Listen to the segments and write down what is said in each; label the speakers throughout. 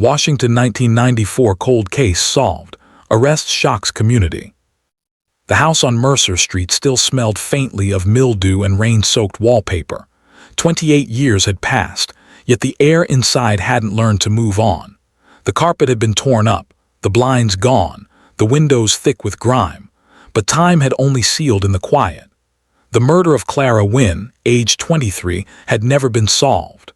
Speaker 1: Washington 1994 cold case solved. Arrest shocks community. The house on Mercer Street still smelled faintly of mildew and rain-soaked wallpaper. 28 years had passed, yet the air inside hadn't learned to move on. The carpet had been torn up, the blinds gone, the windows thick with grime, but time had only sealed in the quiet. The murder of Clara Wynne, aged 23, had never been solved.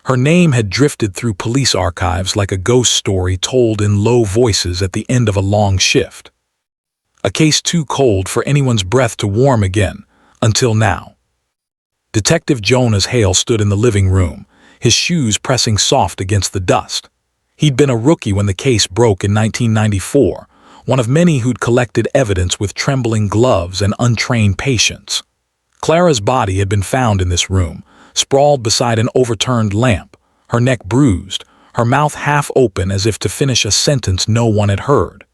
Speaker 1: Her name had drifted through police archives like a ghost story told in low voices at the end of a long shift. A case too cold for anyone's breath to warm again, until now. Detective Jonas Hale stood in the living room, his shoes pressing soft against the dust. He'd been a rookie when the case broke in 1994, one of many who'd collected evidence with trembling gloves and untrained patience. Clara's body had been found in this room, sprawled beside an overturned lamp, her neck bruised, her mouth half open as if to finish a sentence no one had heard.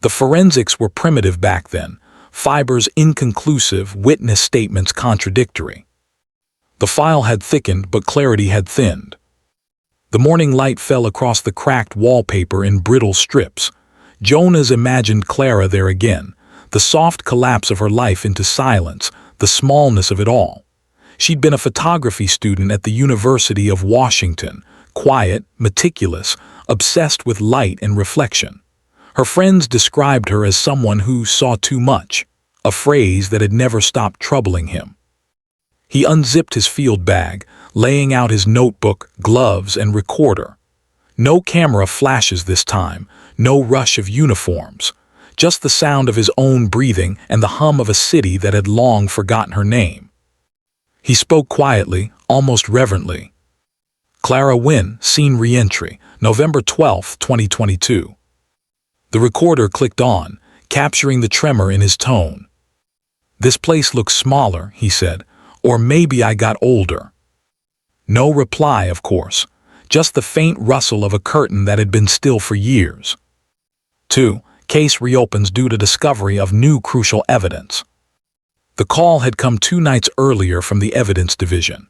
Speaker 1: The forensics were primitive back then, fibers inconclusive, witness statements contradictory. The file had thickened, but clarity had thinned. The morning light fell across the cracked wallpaper in brittle strips. Jonas imagined Clara there again, the soft collapse of her life into silence, the smallness of it all. She'd been a photography student at the University of Washington, quiet, meticulous, obsessed with light and reflection. Her friends described her as someone who saw too much, a phrase that had never stopped troubling him. He unzipped his field bag, laying out his notebook, gloves, and recorder. No camera flashes this time, no rush of uniforms, just the sound of his own breathing and the hum of a city that had long forgotten her name. He spoke quietly, almost reverently. Clara Wynne, scene re-entry, November 12, 2022. The recorder clicked on, capturing the tremor in his tone. "This place looks smaller," he said, "or maybe I got older." No reply, of course, just the faint rustle of a curtain that had been still for years. 2. Case reopens due to discovery of new crucial evidence. The call had come 2 nights earlier from the evidence division.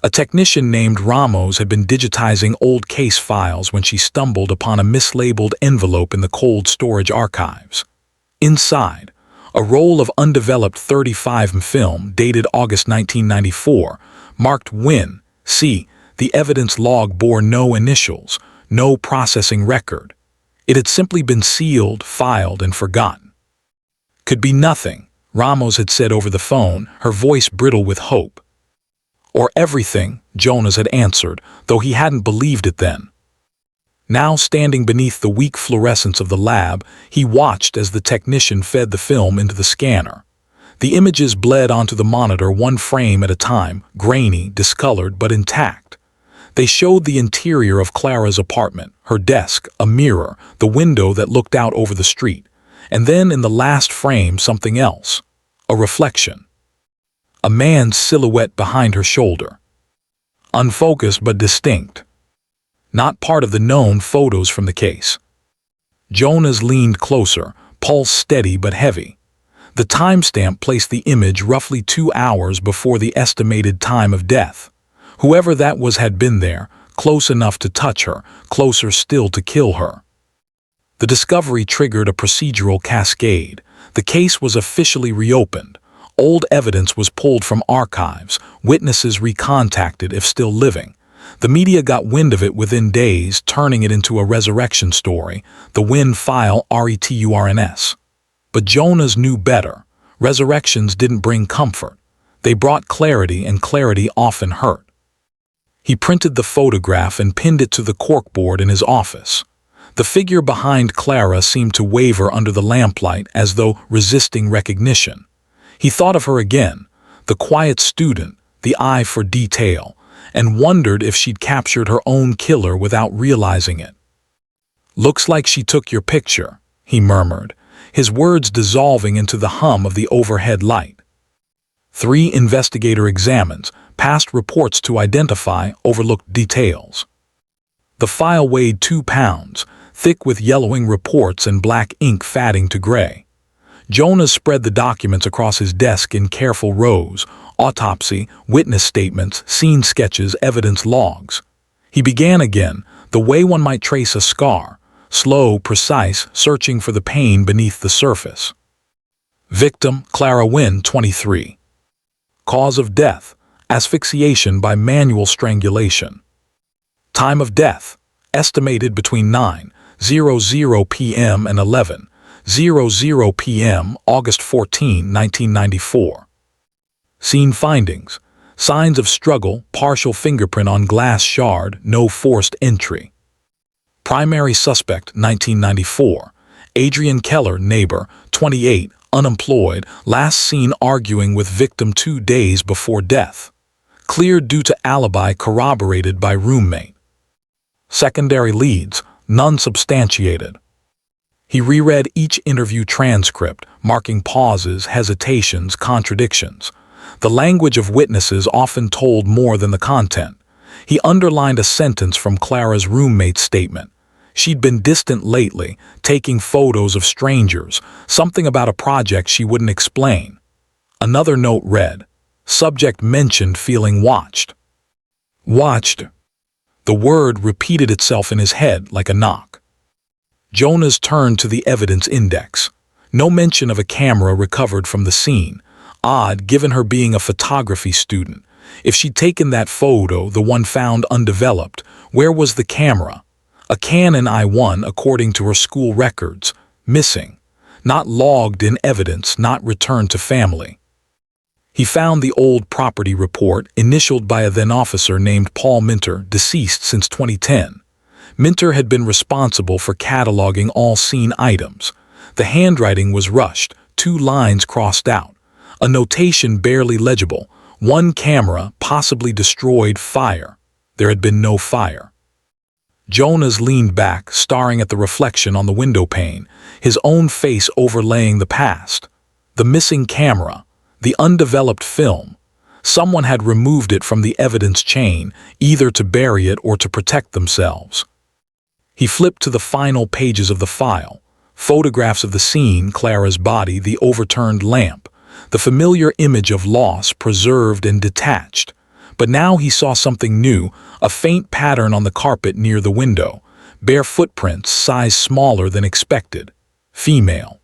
Speaker 1: A technician named Ramos had been digitizing old case files when she stumbled upon a mislabeled envelope in the cold storage archives. Inside, a roll of undeveloped 35mm film dated August 1994, marked Wynne. See, the evidence log bore no initials, no processing record. It had simply been sealed, filed, and forgotten. "Could be nothing," Ramos had said over the phone, her voice brittle with hope. "Or everything," Jonas had answered, though he hadn't believed it then. Now, standing beneath the weak fluorescence of the lab, he watched as the technician fed the film into the scanner. The images bled onto the monitor one frame at a time, grainy, discolored, but intact. They showed the interior of Clara's apartment, her desk, a mirror, the window that looked out over the street, and then in the last frame something else, a reflection. A man's silhouette behind her shoulder. Unfocused but distinct. Not part of the known photos from the case. Jonas leaned closer, pulse steady but heavy. The timestamp placed the image roughly 2 hours before the estimated time of death. Whoever that was had been there, close enough to touch her, closer still to kill her. The discovery triggered a procedural cascade. The case was officially reopened. Old evidence was pulled from archives, witnesses recontacted if still living. The media got wind of it within days, turning it into a resurrection story, the Wynne file returns. But Jonas knew better. Resurrections didn't bring comfort. They brought clarity, and clarity often hurt. He printed the photograph and pinned it to the corkboard in his office. The figure behind Clara seemed to waver under the lamplight as though resisting recognition. He thought of her again, the quiet student, the eye for detail, and wondered if she'd captured her own killer without realizing it. "Looks like she took your picture," he murmured, his words dissolving into the hum of the overhead light. 3. Investigator examines past reports to identify overlooked details. The file weighed 2 pounds, thick with yellowing reports and black ink fading to gray. Jonas spread the documents across his desk in careful rows: autopsy, witness statements, scene sketches, evidence logs. He began again, the way one might trace a scar, slow, precise, searching for the pain beneath the surface. Victim, Clara Wynne, 23. Cause of death, asphyxiation by manual strangulation. Time of death, estimated between 9:00 p.m. and 11:00 p.m. August 14, 1994. Scene findings, signs of struggle, partial fingerprint on glass shard, no forced entry. Primary suspect, 1994. Adrian Keller, neighbor, 28, unemployed, last seen arguing with victim 2 days before death. Cleared due to alibi corroborated by roommate. Secondary leads, none substantiated. He reread each interview transcript, marking pauses, hesitations, contradictions. The language of witnesses often told more than the content. He underlined a sentence from Clara's roommate's statement. She'd been distant lately, taking photos of strangers, something about a project she wouldn't explain. Another note read, subject mentioned feeling watched. Watched. The word repeated itself in his head like a knock. Jonas turned to the evidence index. No mention of a camera recovered from the scene. Odd, given her being a photography student. If she'd taken that photo, the one found undeveloped, where was the camera? A Canon I1, according to her school records, missing. Not logged in evidence, not returned to family. He found the old property report, initialed by a then-officer named Paul Minter, deceased since 2010. Minter had been responsible for cataloging all scene items. The handwriting was rushed, 2 lines crossed out. A notation barely legible, 1 camera, possibly destroyed, fire. There had been no fire. Jonas leaned back, staring at the reflection on the window pane, his own face overlaying the past. The missing camera, the undeveloped film. Someone had removed it from the evidence chain, either to bury it or to protect themselves. He flipped to the final pages of the file. Photographs of the scene, Clara's body, the overturned lamp. The familiar image of loss preserved and detached. But now he saw something new, a faint pattern on the carpet near the window. Bare footprints, size smaller than expected. Female.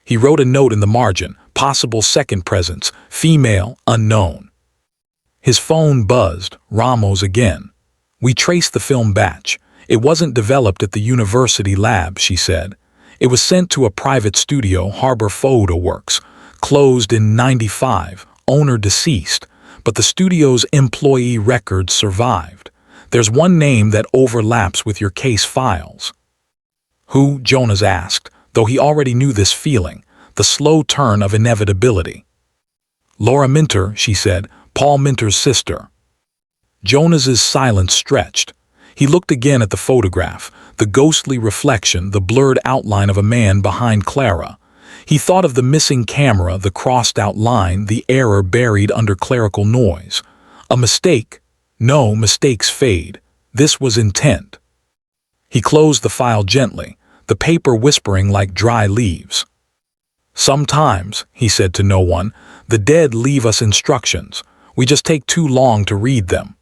Speaker 1: He wrote a note in the margin, possible second presence, female, unknown. His phone buzzed, Ramos again. We traced the film batch. It wasn't developed at the university lab, she said. It was sent to a private studio, Harbor Photo Works, closed in '95, owner deceased, but the studio's employee records survived. There's one name that overlaps with your case files. Who? Jonas asked, though he already knew this feeling, the slow turn of inevitability. Laura Minter, she said, Paul Minter's sister. Jonas's silence stretched. He looked again at the photograph, the ghostly reflection, the blurred outline of a man behind Clara. He thought of the missing camera, the crossed-out line, the error buried under clerical noise. A mistake? No, mistakes fade. This was intent. He closed the file gently, the paper whispering like dry leaves. Sometimes, he said to no one, the dead leave us instructions. We just take too long to read them.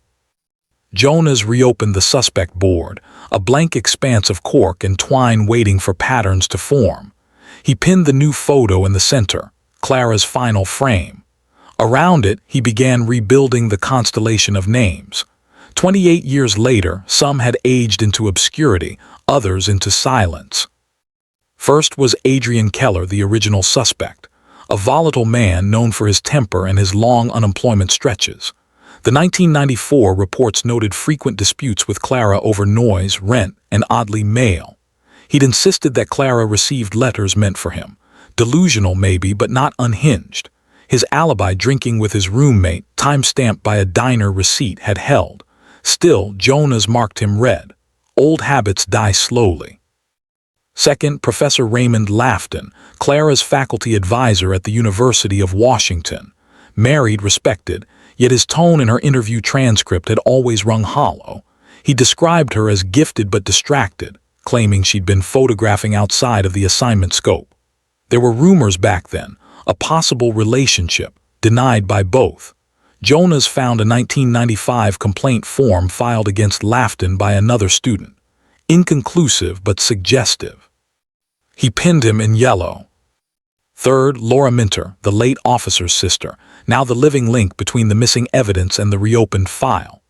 Speaker 1: Jonas reopened the suspect board, a blank expanse of cork and twine waiting for patterns to form. He pinned the new photo in the center, Clara's final frame. Around it, he began rebuilding the constellation of names. 28 years later, some had aged into obscurity, others into silence. First was Adrian Keller, the original suspect, a volatile man known for his temper and his long unemployment stretches. The 1994 reports noted frequent disputes with Clara over noise, rent, and oddly mail. He'd insisted that Clara received letters meant for him. Delusional maybe, but not unhinged. His alibi, drinking with his roommate, time-stamped by a diner receipt, had held. Still, Jonas marked him red. Old habits die slowly. Second, Professor Raymond Lafton, Clara's faculty advisor at the University of Washington. Married, respected, yet his tone in her interview transcript had always rung hollow. He described her as gifted but distracted, claiming she'd been photographing outside of the assignment scope. There were rumors back then, a possible relationship, denied by both. Jonas found a 1995 complaint form filed against Lafton by another student, inconclusive but suggestive. He pinned him in yellow. Third, Laura Minter, the late officer's sister, now the living link between the missing evidence and the reopened file.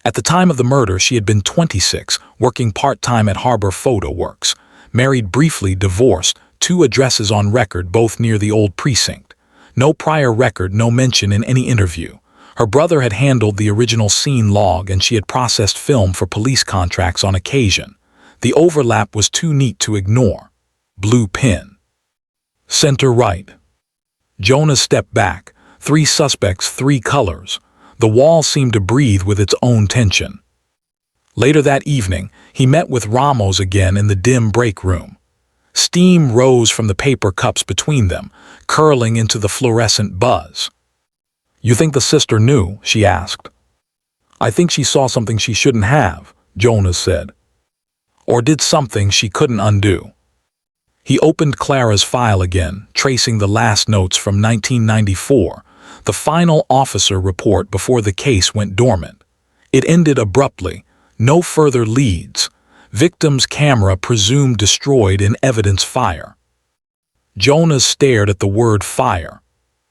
Speaker 1: At the time of the murder, she had been 26, working part-time at Harbor Photo Works, married briefly, divorced, 2 addresses on record, both near the old precinct. No prior record, no mention in any interview. Her brother had handled the original scene log and she had processed film for police contracts on occasion. The overlap was too neat to ignore. Blue pin. Center right. Jonas stepped back. 3 suspects, 3 colors. The wall seemed to breathe with its own tension. Later that evening, he met with Ramos again in the dim break room. Steam rose from the paper cups between them, curling into the fluorescent buzz. "You think the sister knew?" she asked. "I think she saw something she shouldn't have," Jonas said. "Or did something she couldn't undo." He opened Clara's file again, tracing the last notes from 1994, the final officer report before the case went dormant. It ended abruptly. No further leads. Victim's camera presumed destroyed in evidence fire. Jonas stared at the word fire.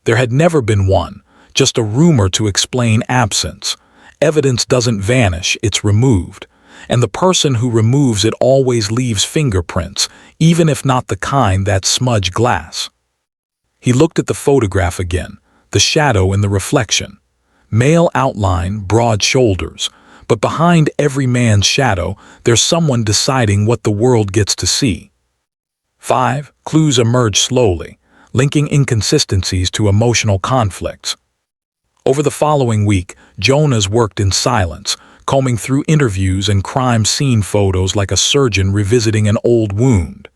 Speaker 1: There had never been one, just a rumor to explain absence. Evidence doesn't vanish, it's removed. And the person who removes it always leaves fingerprints, even if not the kind that smudge glass. He looked at the photograph again, the shadow in the reflection. Male outline, broad shoulders. But behind every man's shadow, there's someone deciding what the world gets to see. 5. Clues emerge slowly, linking inconsistencies to emotional conflicts. Over the following week, Jonas worked in silence, combing through interviews and crime scene photos like a surgeon revisiting an old wound.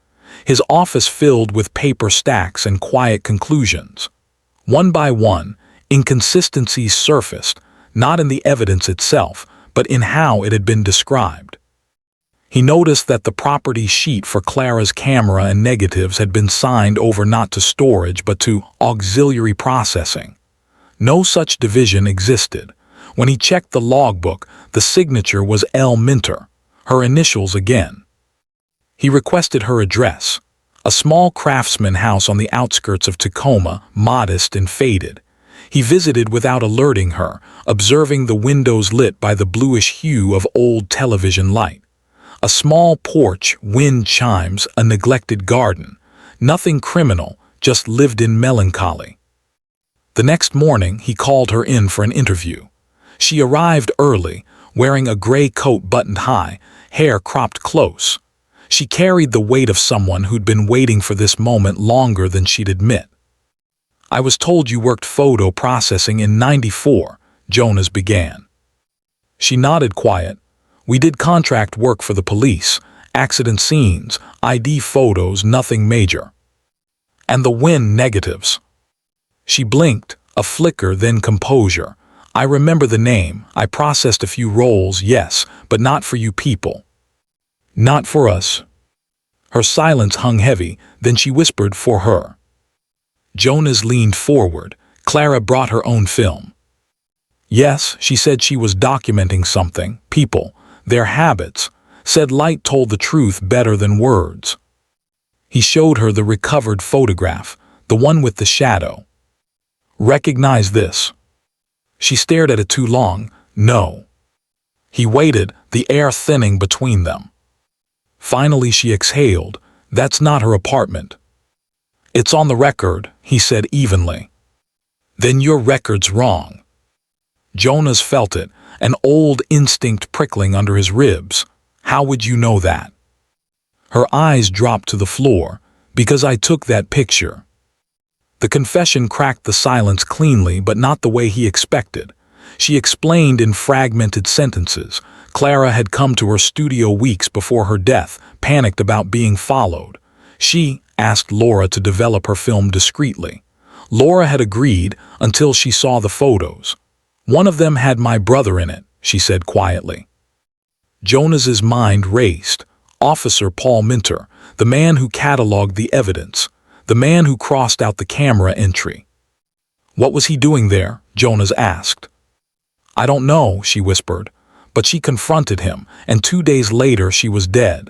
Speaker 1: His office filled with paper stacks and quiet conclusions. One by one, inconsistencies surfaced, not in the evidence itself, but in how it had been described. He noticed that the property sheet for Clara's camera and negatives had been signed over not to storage but to auxiliary processing. No such division existed. When he checked the logbook, the signature was L. Minter, her initials again. He requested her address, a small craftsman house on the outskirts of Tacoma, modest and faded. He visited without alerting her, observing the windows lit by the bluish hue of old television light. A small porch, wind chimes, a neglected garden. Nothing criminal, just lived-in melancholy. The next morning, he called her in for an interview. She arrived early, wearing a gray coat buttoned high, hair cropped close. She carried the weight of someone who'd been waiting for this moment longer than she'd admit. "I was told you worked photo processing in '94, Jonas began. She nodded quiet. "We did contract work for the police, accident scenes, ID photos, nothing major. And the Wynne negatives." She blinked, a flicker, then composure. "I remember the name. I processed a few rolls, yes, but not for you people. Not for us." Her silence hung heavy, then she whispered, "For her." Jonas leaned forward. Clara brought her own film. "Yes," she said, "she was documenting something, people, their habits. Said light told the truth better than words." He showed her the recovered photograph, the one with the shadow. "Recognize this?" She stared at it too long. "No." He waited, the air thinning between them. Finally she exhaled. "That's not her apartment." "It's on the record," he said evenly. "Then your record's wrong." Jonas felt it, an old instinct prickling under his ribs. "How would you know that?" Her eyes dropped to the floor. "Because I took that picture." The confession cracked the silence cleanly, but not the way he expected. She explained in fragmented sentences. Clara had come to her studio weeks before her death, panicked about being followed. She asked Laura to develop her film discreetly. Laura had agreed until she saw the photos. "One of them had my brother in it," she said quietly. Jonas's mind raced. Officer Paul Minter, the man who cataloged the evidence, the man who crossed out the camera entry. What was he doing there? Jonas asked. "I don't know," she whispered, but she confronted him, and 2 days later she was dead.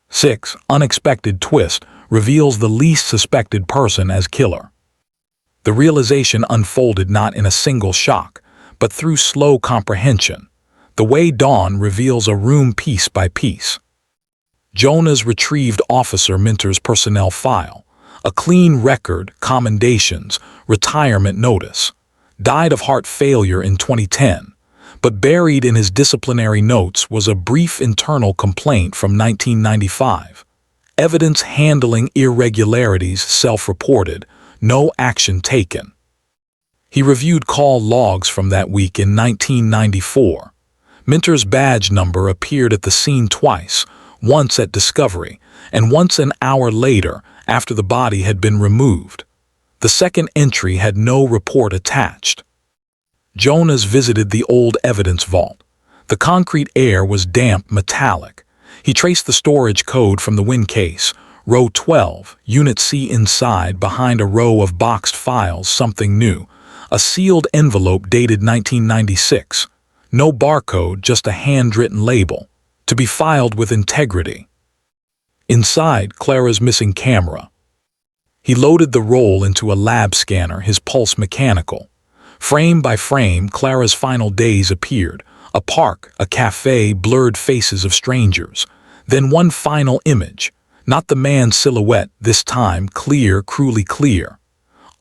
Speaker 1: 6. Unexpected twist reveals the least suspected person as killer. The realization unfolded not in a single shock, but through slow comprehension. The way dawn reveals a room piece by piece. Jonas retrieved Officer Minter's personnel file, a clean record, commendations, retirement notice. Died of heart failure in 2010, but buried in his disciplinary notes was a brief internal complaint from 1995. Evidence handling irregularities self-reported, no action taken. He reviewed call logs from that week in 1994. Minter's badge number appeared at the scene twice, once at discovery, and once an hour later after the body had been removed. The second entry had no report attached. Jonas visited the old evidence vault. The concrete air was damp metallic. He traced the storage code from the Wynne case, row 12, unit C inside, behind a row of boxed files, something new. A sealed envelope dated 1996. No barcode, just a handwritten label. To be filed with integrity. Inside, Clara's missing camera. He loaded the roll into a lab scanner, his pulse mechanical. Frame by frame, Clara's final days appeared. A park, a cafe, blurred faces of strangers. Then one final image. Not the man's silhouette, this time clear, cruelly clear.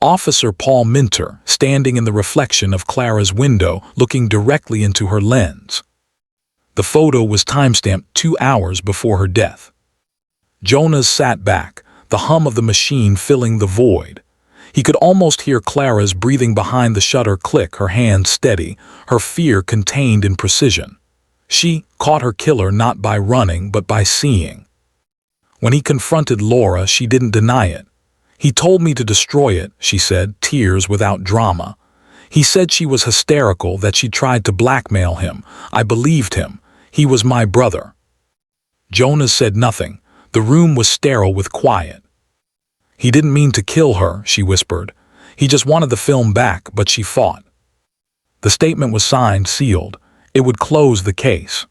Speaker 1: Officer Paul Minter, standing in the reflection of Clara's window, looking directly into her lens. The photo was timestamped 2 hours before her death. Jonas sat back, the hum of the machine filling the void. He could almost hear Clara's breathing behind the shutter click, her hands steady, her fear contained in precision. She caught her killer not by running, but by seeing. When he confronted Laura, she didn't deny it. "He told me to destroy it," she said, tears without drama. "He said she was hysterical, that she tried to blackmail him. I believed him. He was my brother." Jonas said nothing. The room was sterile with quiet. "He didn't mean to kill her," she whispered. "He just wanted the film back, but she fought." The statement was signed, sealed. It would close the case.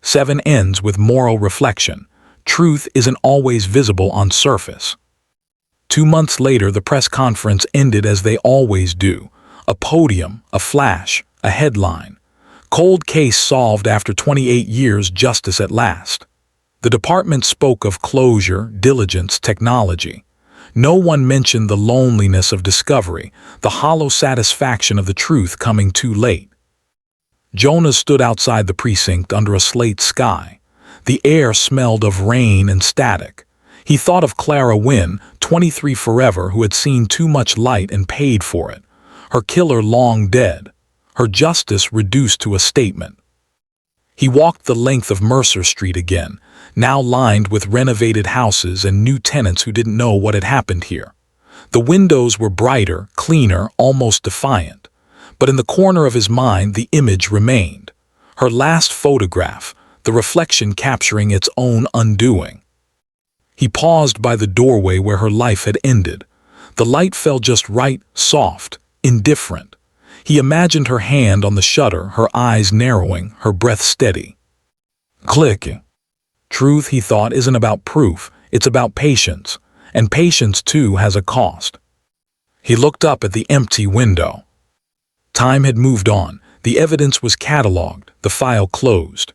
Speaker 1: 7 ends with moral reflection. Truth isn't always visible on surface. 2 months later, the press conference ended as they always do. A podium, a flash, a headline. Cold case solved after 28 years, justice at last. The department spoke of closure, diligence, technology. No one mentioned the loneliness of discovery, the hollow satisfaction of the truth coming too late. Jonas stood outside the precinct under a slate sky. The air smelled of rain and static. He thought of Clara Wynne, 23 forever, who had seen too much light and paid for it. Her killer long dead. Her justice reduced to a statement. He walked the length of Mercer Street again, now lined with renovated houses and new tenants who didn't know what had happened here. The windows were brighter, cleaner, almost defiant. But in the corner of his mind, the image remained. Her last photograph, the reflection capturing its own undoing. He paused by the doorway where her life had ended. The light fell just right, soft, indifferent. He imagined her hand on the shutter, her eyes narrowing, her breath steady. Clicking. Truth, he thought, isn't about proof, it's about patience. And patience, too, has a cost. He looked up at the empty window. Time had moved on. The evidence was catalogued, the file closed.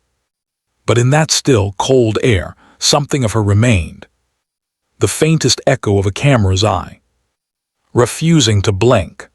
Speaker 1: But in that still, cold air, something of her remained. The faintest echo of a camera's eye. Refusing to blink.